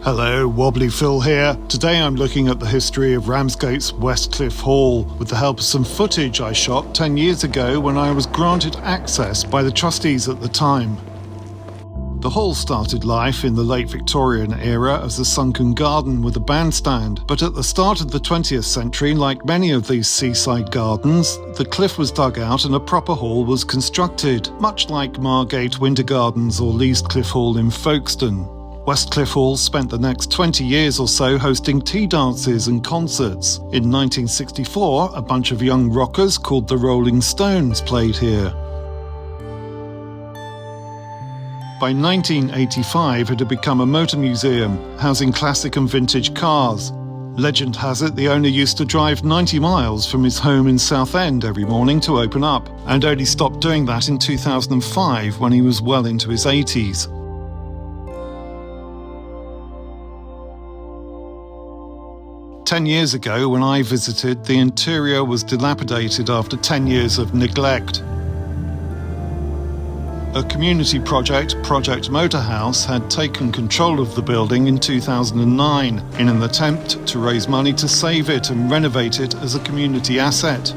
Hello, Wobbly Phil here. Today I'm looking at the history of Ramsgate's West Cliff Hall with the help of some footage I shot 10 years ago when I was granted access by the trustees at the time. The hall started life in the late Victorian era as a sunken garden with a bandstand, but at the start of the 20th century, like many of these seaside gardens, the cliff was dug out and a proper hall was constructed, much like Margate Winter Gardens or Least Cliff Hall in Folkestone. West Cliff Hall spent the next 20 years or so hosting tea dances and concerts. In 1964, a bunch of young rockers called the Rolling Stones played here. By 1985, it had become a motor museum, housing classic and vintage cars. Legend has it the owner used to drive 90 miles from his home in Southend every morning to open up, and only stopped doing that in 2005 when he was well into his 80s. Ten years ago, when I visited, the interior was dilapidated after 10 years of neglect. A community project, Project Motorhouse, had taken control of the building in 2009 in an attempt to raise money to save it and renovate it as a community asset.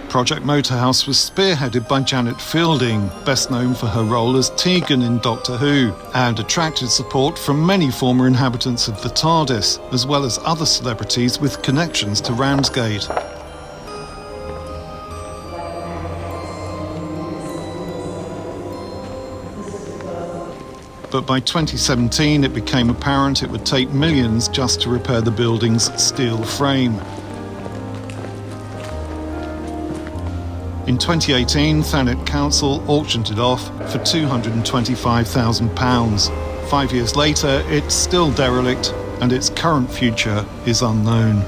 Project Motorhouse was spearheaded by Janet Fielding, best known for her role as Tegan in Doctor Who, and attracted support from many former inhabitants of the TARDIS, as well as other celebrities with connections to Ramsgate. But by 2017 it became apparent it would take millions just to repair the building's steel frame. In 2018, Thanet Council auctioned it off for £225,000. 5 years later, it's still derelict, and its current future is unknown.